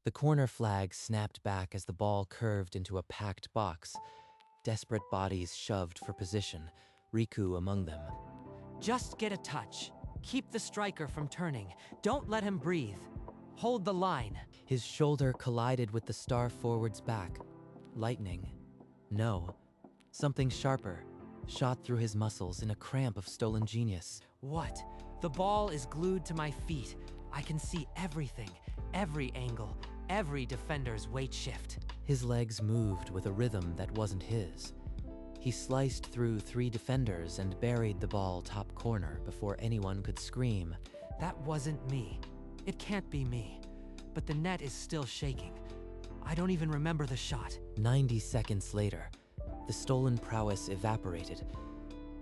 The corner flag snapped back as the ball curved into a packed box. Desperate bodies shoved for position, Riku among them. Just get a touch. Keep the striker from turning. Don't let him breathe. Hold the line. His shoulder collided with the star forward's back. Lightning. No. Something sharper shot through his muscles in a cramp of stolen genius. What? The ball is glued to my feet. I can see everything, every angle, every defender's weight shift. His legs moved with a rhythm that wasn't his. He sliced through 3 defenders and buried the ball top corner before anyone could scream. That wasn't me. It can't be me. But the net is still shaking. I don't even remember the shot. 90 seconds later, the stolen prowess evaporated.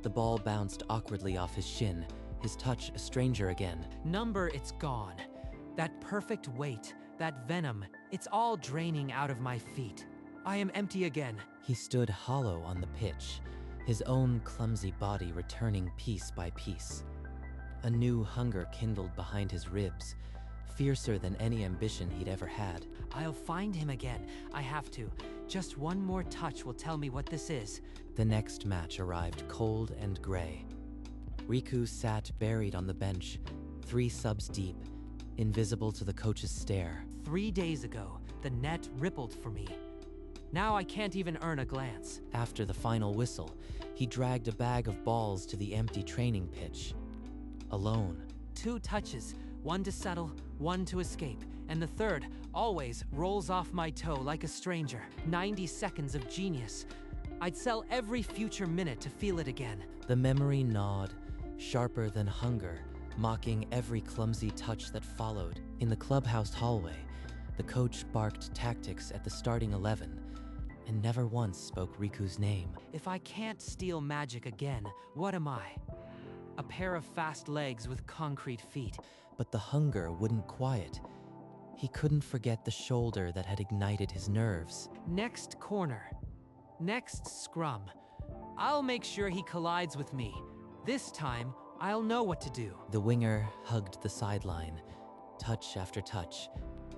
The ball bounced awkwardly off his shin, his touch a stranger again. Number, it's gone. That perfect weight, that venom, it's all draining out of my feet. I am empty again. He stood hollow on the pitch, his own clumsy body returning piece by piece. A new hunger kindled behind his ribs, fiercer than any ambition he'd ever had. I'll find him again. I have to. Just one more touch will tell me what this is. The next match arrived cold and gray. Riku sat buried on the bench, 3 subs deep, invisible to the coach's stare. 3 days ago, the net rippled for me. Now I can't even earn a glance. After the final whistle, he dragged a bag of balls to the empty training pitch. Alone. 2 touches, one to settle, one to escape, and the third always rolls off my toe like a stranger. 90 seconds of genius. I'd sell every future minute to feel it again. The memory gnawed, sharper than hunger, mocking every clumsy touch that followed. In the clubhouse hallway, the coach barked tactics at the starting 11 and never once spoke Riku's name. If I can't steal magic again, what am I? A pair of fast legs with concrete feet. But the hunger wouldn't quiet. He couldn't forget the shoulder that had ignited his nerves. Next corner. Next scrum. I'll make sure he collides with me. This time, I'll know what to do. The winger hugged the sideline, touch after touch.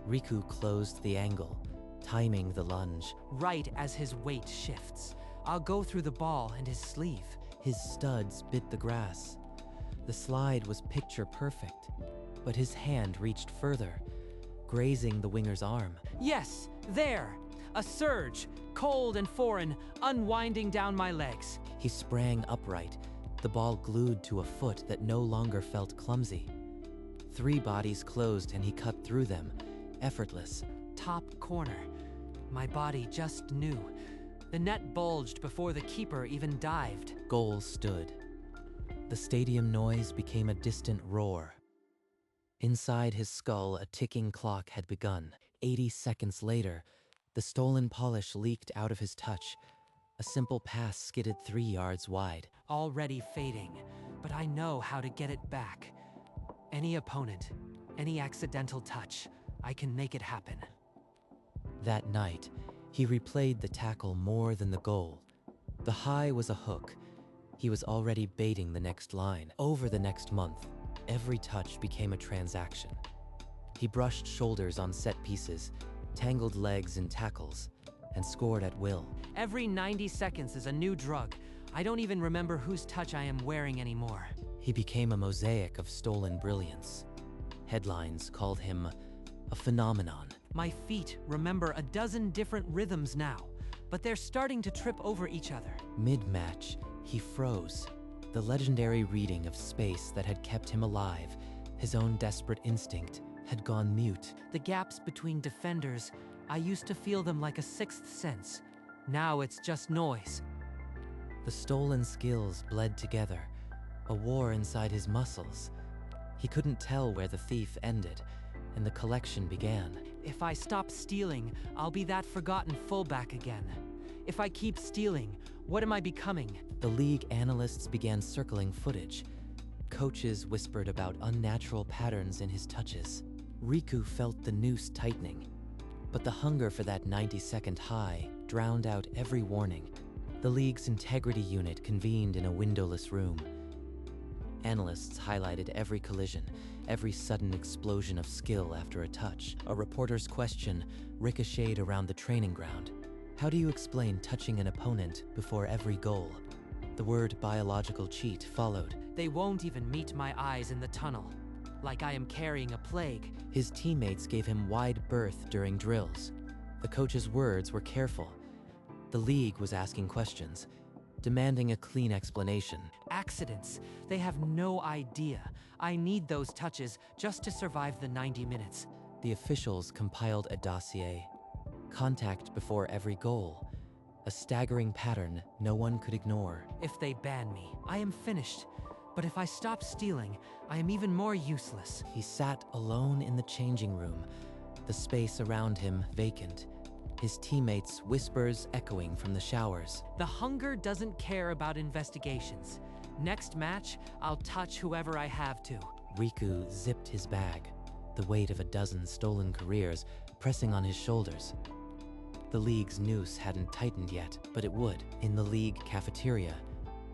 Riku closed the angle, timing the lunge. Right as his weight shifts, I'll go through the ball and his sleeve. His studs bit the grass. The slide was picture perfect, but his hand reached further, grazing the winger's arm. Yes, there! A surge, cold and foreign, unwinding down my legs. He sprang upright, the ball glued to a foot that no longer felt clumsy. 3 bodies closed and he cut through them, effortless. Top corner. My body just knew. The net bulged before the keeper even dived. Goal stood. The stadium noise became a distant roar. Inside his skull, a ticking clock had begun. 80 seconds later, the stolen polish leaked out of his touch. A simple pass skidded 3 yards wide. Already fading, but I know how to get it back. Any opponent, any accidental touch, I can make it happen. That night, he replayed the tackle more than the goal. The high was a hook. He was already baiting the next line. Over the next month, every touch became a transaction. He brushed shoulders on set pieces, tangled legs in tackles, and scored at will. Every 90 seconds is a new drug. I don't even remember whose touch I am wearing anymore. He became a mosaic of stolen brilliance. Headlines called him a phenomenon. My feet remember a dozen different rhythms now, but they're starting to trip over each other. Mid-match, he froze. The legendary reading of space that had kept him alive, his own desperate instinct, had gone mute. The gaps between defenders, I used to feel them like a sixth sense. Now it's just noise. The stolen skills bled together, a war inside his muscles. He couldn't tell where the thief ended, and the collection began. If I stop stealing, I'll be that forgotten fullback again. If I keep stealing, what am I becoming? The league analysts began circling footage. Coaches whispered about unnatural patterns in his touches. Riku felt the noose tightening, but the hunger for that 90-second high drowned out every warning. The league's integrity unit convened in a windowless room. Analysts highlighted every collision, every sudden explosion of skill after a touch. A reporter's question ricocheted around the training ground. How do you explain touching an opponent before every goal? The word biological cheat followed. They won't even meet my eyes in the tunnel, like I am carrying a plague. His teammates gave him wide berth during drills. The coach's words were careful. The league was asking questions, demanding a clean explanation. Accidents. They have no idea. I need those touches just to survive the 90 minutes. The officials compiled a dossier. Contact before every goal. A staggering pattern no one could ignore. If they ban me, I am finished. But if I stop stealing, I am even more useless. He sat alone in the changing room, the space around him vacant. His teammates' whispers echoing from the showers. The hunger doesn't care about investigations. Next match, I'll touch whoever I have to. Riku zipped his bag, the weight of a dozen stolen careers pressing on his shoulders. The league's noose hadn't tightened yet, but it would. In the league cafeteria,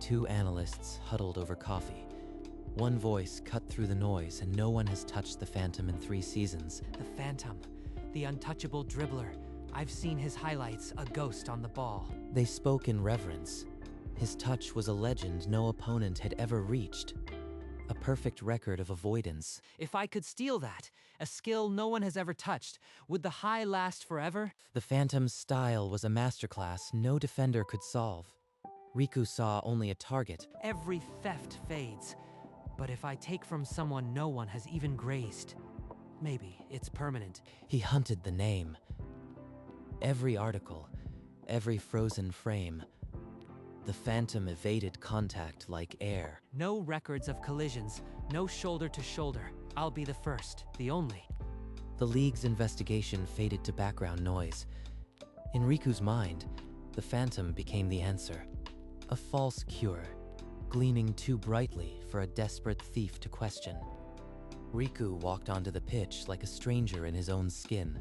two analysts huddled over coffee. One voice cut through the noise, and no one has touched the Phantom in 3 seasons. The Phantom, the untouchable dribbler. I've seen his highlights, a ghost on the ball. They spoke in reverence. His touch was a legend no opponent had ever reached. A perfect record of avoidance. If I could steal that, a skill no one has ever touched, would the high last forever? The Phantom's style was a masterclass no defender could solve. Riku saw only a target. Every theft fades. But if I take from someone no one has even grazed, maybe it's permanent. He hunted the name. Every article, every frozen frame. The Phantom evaded contact like air. No records of collisions, no shoulder to shoulder. I'll be the first, the only. The league's investigation faded to background noise. In Riku's mind, the Phantom became the answer. A false cure, gleaming too brightly for a desperate thief to question. Riku walked onto the pitch like a stranger in his own skin.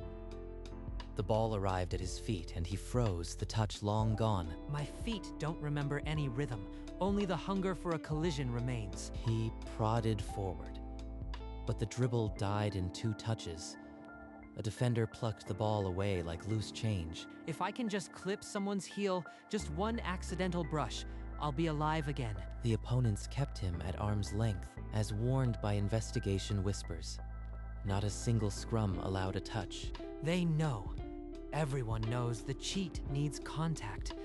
The ball arrived at his feet and he froze, the touch long gone. My feet don't remember any rhythm. Only the hunger for a collision remains. He prodded forward, but the dribble died in 2 touches. A defender plucked the ball away like loose change. If I can just clip someone's heel, just one accidental brush, I'll be alive again. The opponents kept him at arm's length, as warned by investigation whispers. Not a single scrum allowed a touch. They know. Everyone knows the cheat needs contact.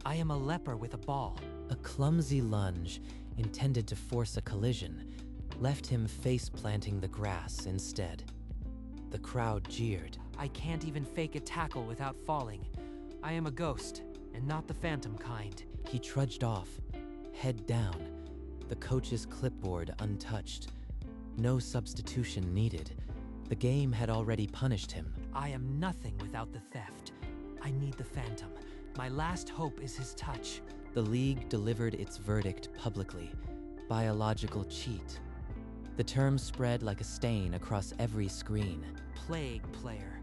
I am a leper with a ball. A clumsy lunge, intended to force a collision, left him face-planting the grass instead. The crowd jeered. I can't even fake a tackle without falling. I am a ghost, and not the Phantom kind. He trudged off, head down, the coach's clipboard untouched. No substitution needed. The game had already punished him. I am nothing without the theft. I need the Phantom. My last hope is his touch. The league delivered its verdict publicly. Biological cheat. The term spread like a stain across every screen. Plague player.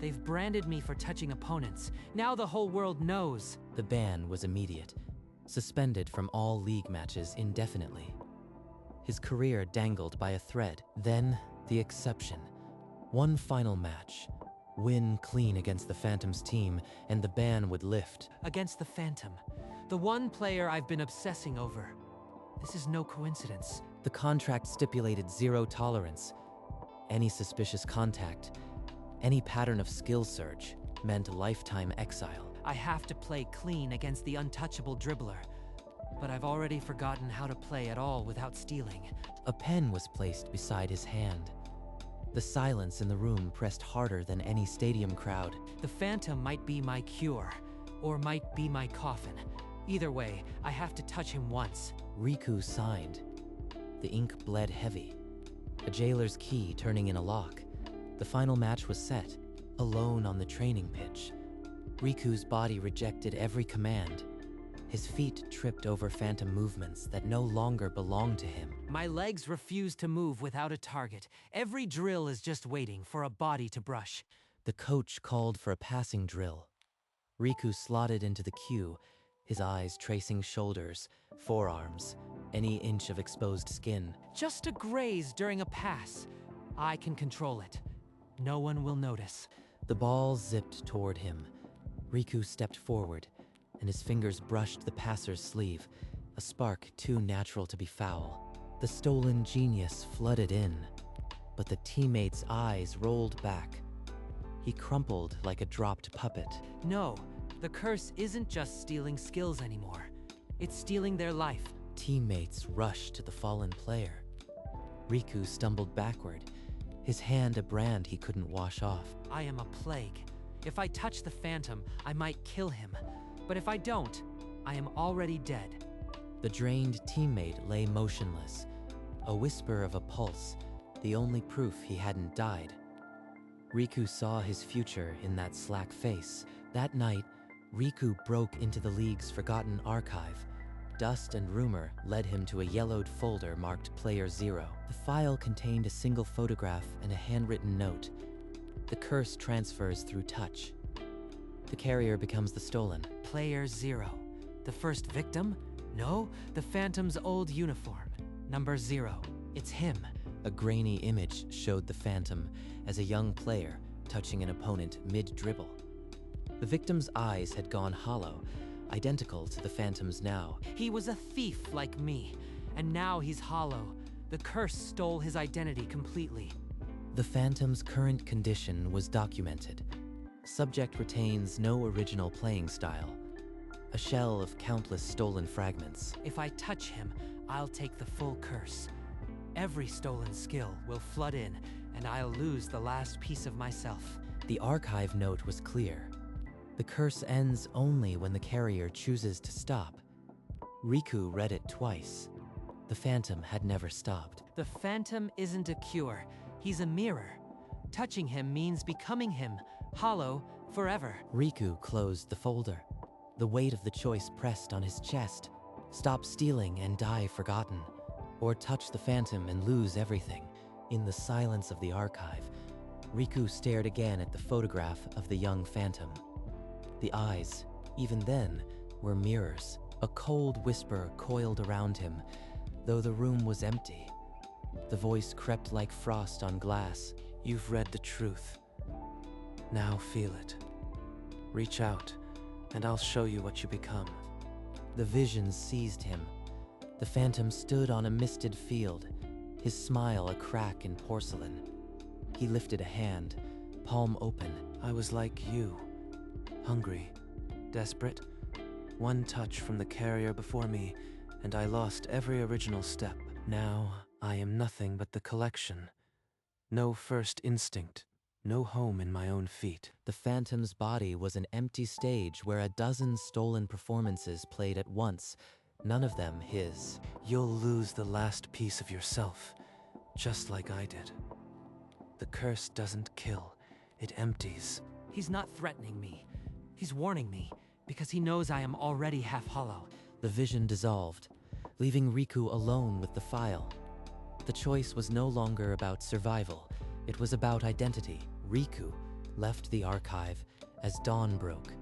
They've branded me for touching opponents. Now the whole world knows. The ban was immediate. Suspended from all league matches indefinitely. His career dangled by a thread. Then, the exception. One final match. Win clean against the Phantom's team, and the ban would lift. Against the Phantom. The one player I've been obsessing over. This is no coincidence. The contract stipulated 0 tolerance. Any suspicious contact, any pattern of skill surge, meant lifetime exile. I have to play clean against the untouchable dribbler. But I've already forgotten how to play at all without stealing. A pen was placed beside his hand. The silence in the room pressed harder than any stadium crowd. The Phantom might be my cure, or might be my coffin. Either way, I have to touch him once. Riku signed. The ink bled heavy. A jailer's key turning in a lock. The final match was set, alone on the training pitch. Riku's body rejected every command. His feet tripped over Phantom movements that no longer belonged to him. My legs refuse to move without a target. Every drill is just waiting for a body to brush. The coach called for a passing drill. Riku slotted into the queue, his eyes tracing shoulders, forearms, any inch of exposed skin. Just a graze during a pass. I can control it. No one will notice. The ball zipped toward him. Riku stepped forward, and his fingers brushed the passer's sleeve, a spark too natural to be foul. The stolen genius flooded in, but the teammate's eyes rolled back. He crumpled like a dropped puppet. No, the curse isn't just stealing skills anymore. It's stealing their life. Teammates rushed to the fallen player. Riku stumbled backward, his hand a brand he couldn't wash off. I am a plague. If I touch the Phantom, I might kill him. But if I don't, I am already dead. The drained teammate lay motionless, a whisper of a pulse, the only proof he hadn't died. Riku saw his future in that slack face. That night, Riku broke into the league's forgotten archive. Dust and rumor led him to a yellowed folder marked Player 0. The file contained a single photograph and a handwritten note. The curse transfers through touch. The carrier becomes the stolen. Player 0. The first victim? No, the Phantom's old uniform. Number 0. It's him. A grainy image showed the Phantom as a young player touching an opponent mid-dribble. The victim's eyes had gone hollow, identical to the Phantom's now. He was a thief like me, and now he's hollow. The curse stole his identity completely. The Phantom's current condition was documented. Subject retains no original playing style. A shell of countless stolen fragments. If I touch him, I'll take the full curse. Every stolen skill will flood in, and I'll lose the last piece of myself. The archive note was clear. The curse ends only when the carrier chooses to stop. Riku read it twice. The Phantom had never stopped. The Phantom isn't a cure. He's a mirror. Touching him means becoming him, hollow, forever. Riku closed the folder. The weight of the choice pressed on his chest. Stop stealing and die forgotten, or touch the Phantom and lose everything. In the silence of the archive, Riku stared again at the photograph of the young Phantom. The eyes, even then, were mirrors. A cold whisper coiled around him, though the room was empty. The voice crept like frost on glass. You've read the truth. Now feel it. Reach out, and I'll show you what you become. The vision seized him. The Phantom stood on a misted field, his smile a crack in porcelain. He lifted a hand, palm open. I was like you. Hungry, desperate. One touch from the carrier before me, and I lost every original step. Now, I am nothing but the collection. No first instinct, no home in my own feet. The Phantom's body was an empty stage where a dozen stolen performances played at once, none of them his. You'll lose the last piece of yourself, just like I did. The curse doesn't kill, it empties. He's not threatening me. He's warning me, because he knows I am already half hollow. The vision dissolved, leaving Riku alone with the file. The choice was no longer about survival. It was about identity. Riku left the archive as dawn broke,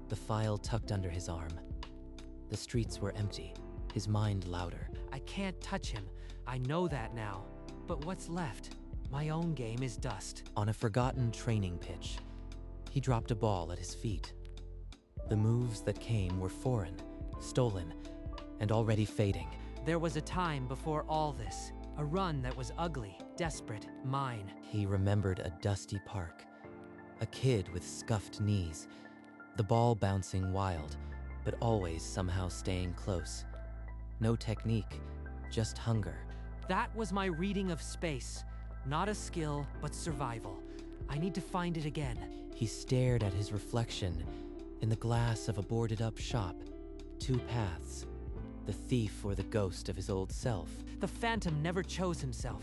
the file tucked under his arm. The streets were empty, his mind louder. I can't touch him. I know that now. But what's left? My own game is dust. On a forgotten training pitch, he dropped a ball at his feet. The moves that came were foreign, stolen, and already fading. There was a time before all this. A run that was ugly, desperate, mine. He remembered a dusty park, a kid with scuffed knees, the ball bouncing wild, but always somehow staying close. No technique, just hunger. That was my reading of space. Not a skill, but survival. I need to find it again. He stared at his reflection in the glass of a boarded-up shop. Two paths, the thief or the ghost of his old self. The Phantom never chose himself.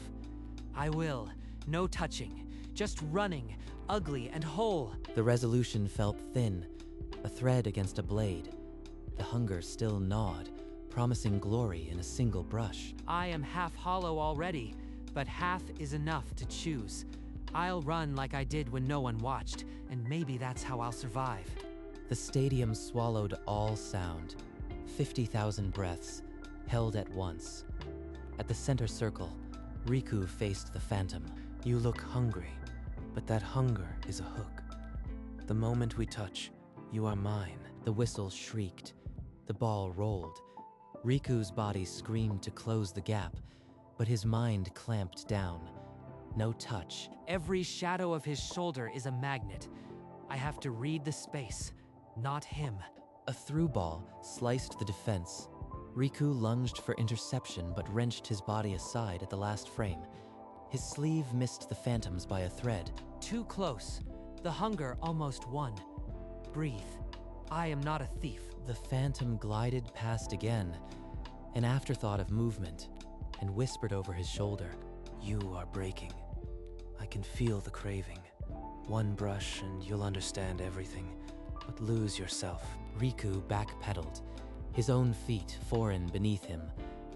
I will. No touching. Just running, ugly and whole. The resolution felt thin, a thread against a blade. The hunger still gnawed, promising glory in a single brush. I am half hollow already, but half is enough to choose. I'll run like I did when no one watched, and maybe that's how I'll survive. The stadium swallowed all sound, 50,000 breaths, held at once. At the center circle, Riku faced the phantom. You look hungry, but that hunger is a hook. The moment we touch, you are mine. The whistle shrieked. The ball rolled. Riku's body screamed to close the gap, but his mind clamped down. No touch. Every shadow of his shoulder is a magnet. I have to read the space, not him. A through ball sliced the defense. Riku lunged for interception but wrenched his body aside at the last frame. His sleeve missed the phantoms by a thread. Too close. The hunger almost won. Breathe. I am not a thief. The phantom glided past again, an afterthought of movement, and whispered over his shoulder. You are breaking. I can feel the craving. One brush and you'll understand everything, but lose yourself. Riku backpedaled, his own feet foreign beneath him.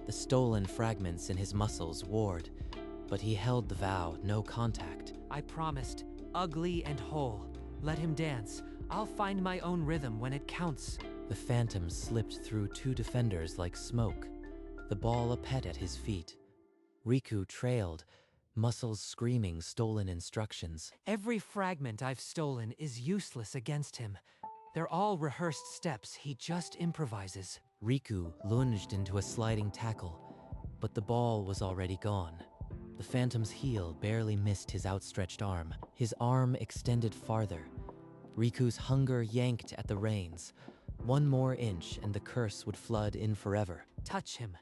The stolen fragments in his muscles warred, but he held the vow, no contact. I promised, ugly and whole. Let him dance. I'll find my own rhythm when it counts. The phantom slipped through two defenders like smoke, the ball a pet at his feet. Riku trailed, muscles screaming stolen instructions. Every fragment I've stolen is useless against him. They're all rehearsed steps he just improvises. Riku lunged into a sliding tackle, but the ball was already gone. The phantom's heel barely missed his outstretched arm. His arm extended farther. Riku's hunger yanked at the reins. One more inch and the curse would flood in forever. Touch him.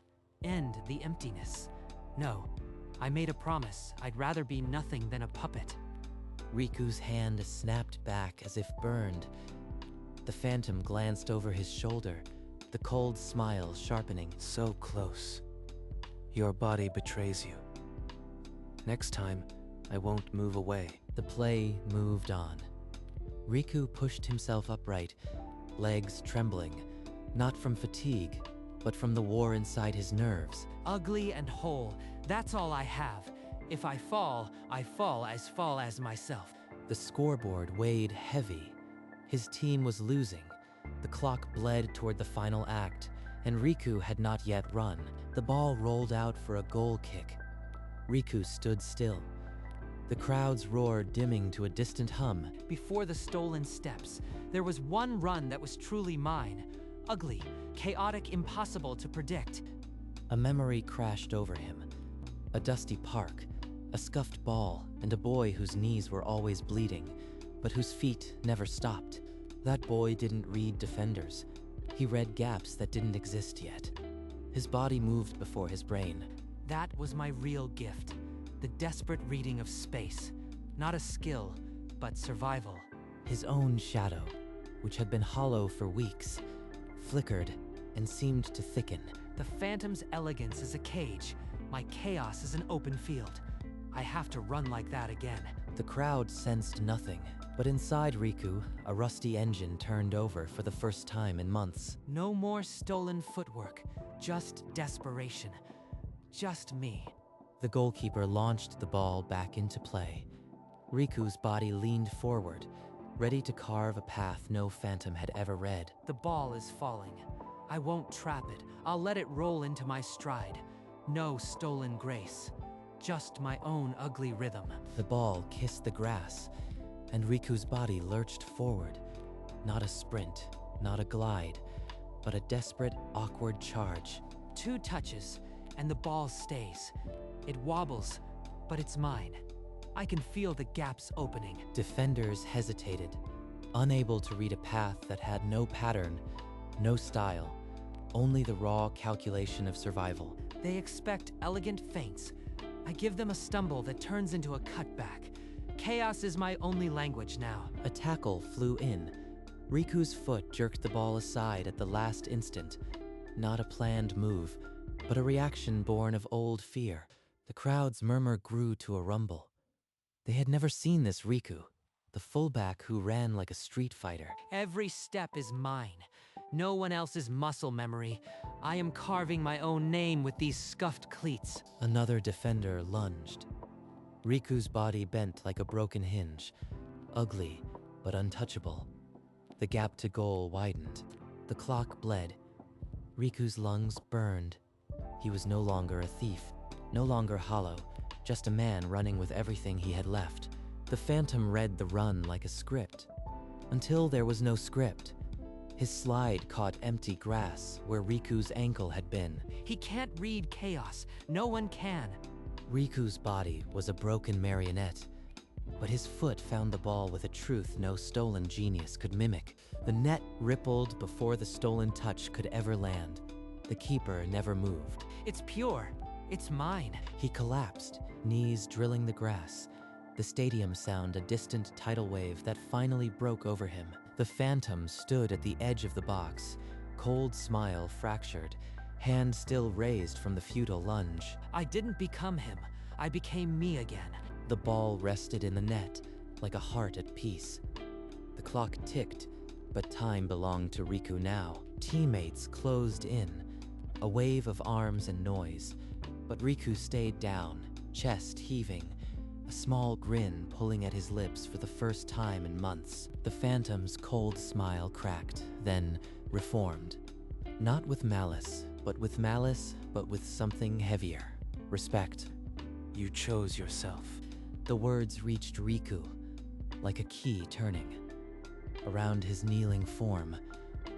End the emptiness. No, I made a promise. I'd rather be nothing than a puppet. Riku's hand snapped back as if burned. The phantom glanced over his shoulder, the cold smile sharpening. So close. Your body betrays you. Next time, I won't move away. The play moved on. Riku pushed himself upright, legs trembling, not from fatigue, but from the war inside his nerves. Ugly and whole, that's all I have. If I fall as myself. The scoreboard weighed heavy. His team was losing. The clock bled toward the final act, and Riku had not yet run. The ball rolled out for a goal kick. Riku stood still. The crowd's roar dimming to a distant hum. Before the stolen steps, there was one run that was truly mine. Ugly, chaotic, impossible to predict. A memory crashed over him. A dusty park, a scuffed ball, and a boy whose knees were always bleeding, but whose feet never stopped. That boy didn't read defenders. He read gaps that didn't exist yet. His body moved before his brain. That was my real gift. The desperate reading of space. Not a skill, but survival. His own shadow, which had been hollow for weeks, flickered and seemed to thicken. The phantom's elegance is a cage. My chaos is an open field. I have to run like that again. The crowd sensed nothing, but inside Riku, a rusty engine turned over for the first time in months. No more stolen footwork, just desperation. Just me. The goalkeeper launched the ball back into play. Riku's body leaned forward, ready to carve a path no phantom had ever read. The ball is falling. I won't trap it. I'll let it roll into my stride. No stolen grace. Just my own ugly rhythm. The ball kissed the grass, and Riku's body lurched forward. Not a sprint, not a glide, but a desperate, awkward charge. 2 touches, and the ball stays. It wobbles, but it's mine. I can feel the gaps opening. Defenders hesitated, unable to read a path that had no pattern, no style, only the raw calculation of survival. They expect elegant feints. I give them a stumble that turns into a cutback. Chaos is my only language now. A tackle flew in. Riku's foot jerked the ball aside at the last instant. Not a planned move, but a reaction born of old fear. The crowd's murmur grew to a rumble. They had never seen this Riku, the fullback who ran like a street fighter. Every step is mine. No one else's muscle memory. I am carving my own name with these scuffed cleats. Another defender lunged. Riku's body bent like a broken hinge, ugly but untouchable. The gap to goal widened. The clock bled. Riku's lungs burned. He was no longer a thief, no longer hollow, just a man running with everything he had left. The Phantom read the run like a script. Until there was no script. His slide caught empty grass where Riku's ankle had been. He can't read chaos. No one can. Riku's body was a broken marionette, but his foot found the ball with a truth no stolen genius could mimic. The net rippled before the stolen touch could ever land. The keeper never moved. It's pure. It's mine. He collapsed, knees drilling the grass. The stadium sound a distant tidal wave that finally broke over him. The Phantom stood at the edge of the box, cold smile fractured, hand still raised from the futile lunge. I didn't become him. I became me again. The ball rested in the net, like a heart at peace. The clock ticked, but time belonged to Riku now. Teammates closed in, a wave of arms and noise, but Riku stayed down, chest heaving, a small grin pulling at his lips for the first time in months. The Phantom's cold smile cracked, then reformed. Not with malice, but with something heavier. Respect. You chose yourself. The words reached Riku, like a key turning. Around his kneeling form,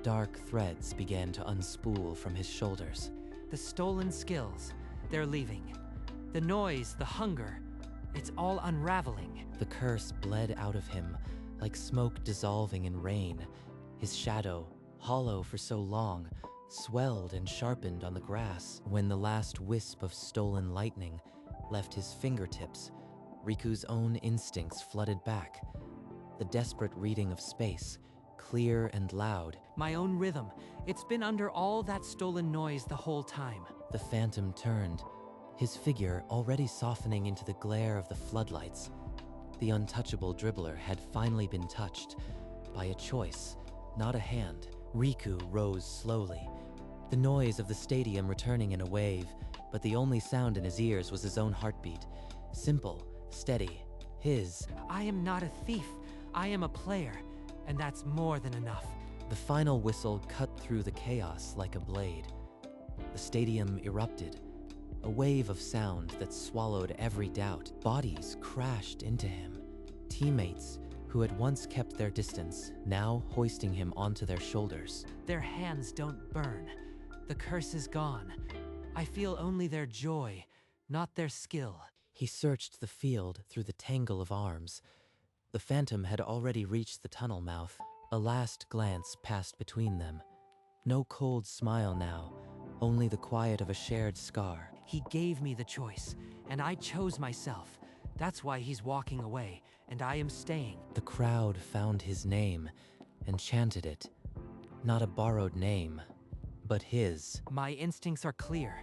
dark threads began to unspool from his shoulders. The stolen skills, they're leaving. The noise, the hunger, it's all unraveling. The curse bled out of him, like smoke dissolving in rain. His shadow, hollow for so long, swelled and sharpened on the grass. When the last wisp of stolen lightning left his fingertips, Riku's own instincts flooded back. The desperate reading of space, clear and loud. My own rhythm. It's been under all that stolen noise the whole time. The Phantom turned, his figure already softening into the glare of the floodlights. The untouchable Dribbler had finally been touched by a choice, not a hand. Riku rose slowly, the noise of the stadium returning in a wave, but the only sound in his ears was his own heartbeat. Simple, steady, his. I am not a thief. I am a player, and that's more than enough. The final whistle cut through the chaos like a blade. The stadium erupted, a wave of sound that swallowed every doubt. Bodies crashed into him. Teammates who had once kept their distance, now hoisting him onto their shoulders. Their hands don't burn. The curse is gone. I feel only their joy, not their skill. He searched the field through the tangle of arms. The Phantom had already reached the tunnel mouth. A last glance passed between them. No cold smile now, only the quiet of a shared scar. He gave me the choice, and I chose myself. That's why he's walking away, and I am staying. The crowd found his name and chanted it. Not a borrowed name, but his. My instincts are clear.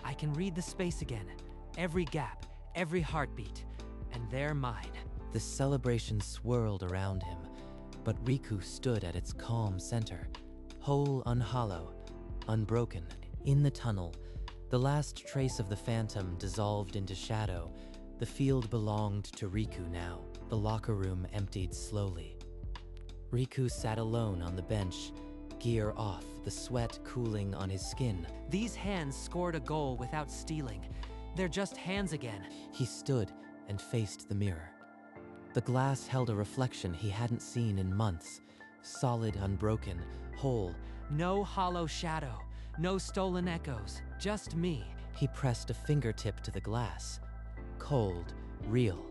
I can read the space again, every gap, every heartbeat, and they're mine. The celebration swirled around him, but Riku stood at its calm center, whole, unhollow, unbroken. In the tunnel, the last trace of the Phantom dissolved into shadow. The field belonged to Riku now. The locker room emptied slowly. Riku sat alone on the bench, gear off, the sweat cooling on his skin. These hands scored a goal without stealing. They're just hands again. He stood and faced the mirror. The glass held a reflection he hadn't seen in months. Solid, unbroken, whole. No hollow shadow, no stolen echoes, just me. He pressed a fingertip to the glass. Cold, real.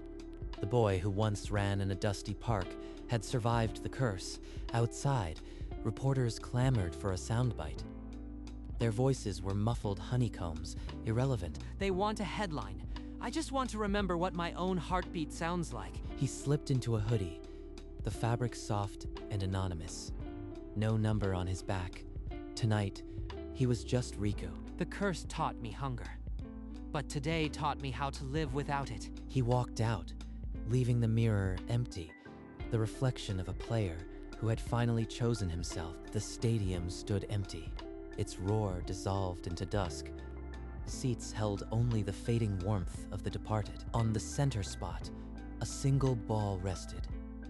The boy who once ran in a dusty park had survived the curse. Outside, reporters clamored for a soundbite. Their voices were muffled honeycombs, irrelevant. They want a headline. I just want to remember what my own heartbeat sounds like. He slipped into a hoodie, the fabric soft and anonymous. No number on his back. Tonight, he was just Riku. The curse taught me hunger, but today taught me how to live without it. He walked out, leaving the mirror empty, the reflection of a player who had finally chosen himself. The stadium stood empty, its roar dissolved into dusk. Seats held only the fading warmth of the departed. On the center spot, a single ball rested,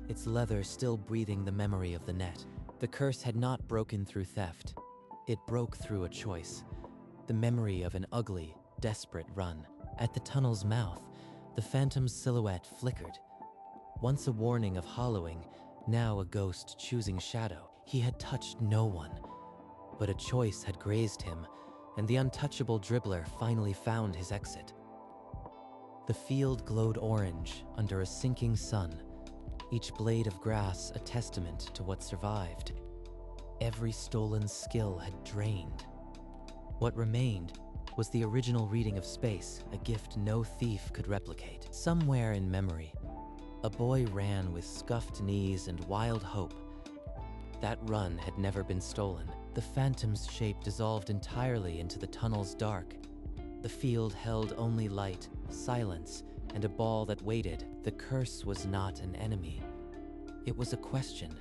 its leather still breathing the memory of the net. The curse had not broken through theft. It broke through a choice. The memory of an ugly, desperate run. At the tunnel's mouth, the phantom's silhouette flickered. Once a warning of hollowing, now a ghost choosing shadow. He had touched no one, but a choice had grazed him, and the untouchable Dribbler finally found his exit. The field glowed orange under a sinking sun, each blade of grass a testament to what survived. Every stolen skill had drained. What remained was the original reading of space, a gift no thief could replicate. Somewhere in memory, a boy ran with scuffed knees and wild hope. That run had never been stolen. The phantom's shape dissolved entirely into the tunnel's dark. The field held only light, silence, and a ball that waited. The curse was not an enemy. It was a question,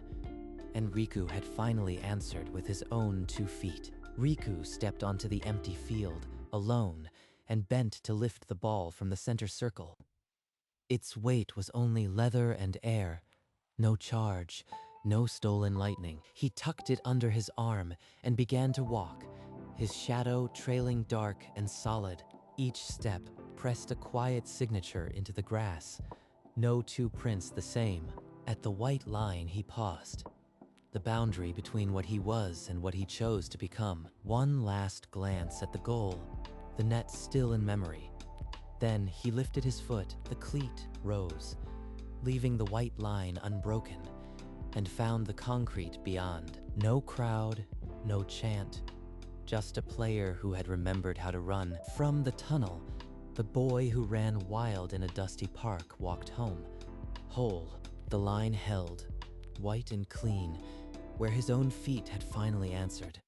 and Riku had finally answered with his own 2 feet. Riku stepped onto the empty field, alone, and bent to lift the ball from the center circle. Its weight was only leather and air, no charge, no stolen lightning. He tucked it under his arm and began to walk, his shadow trailing dark and solid. Each step pressed a quiet signature into the grass, no 2 prints the same. At the white line he paused, the boundary between what he was and what he chose to become. One last glance at the goal, the net still in memory. Then he lifted his foot, the cleat rose, leaving the white line unbroken, and found the concrete beyond. No crowd, no chant, just a player who had remembered how to run. From the tunnel, the boy who ran wild in a dusty park walked home. Whole, the line held, white and clean, where his own feet had finally answered.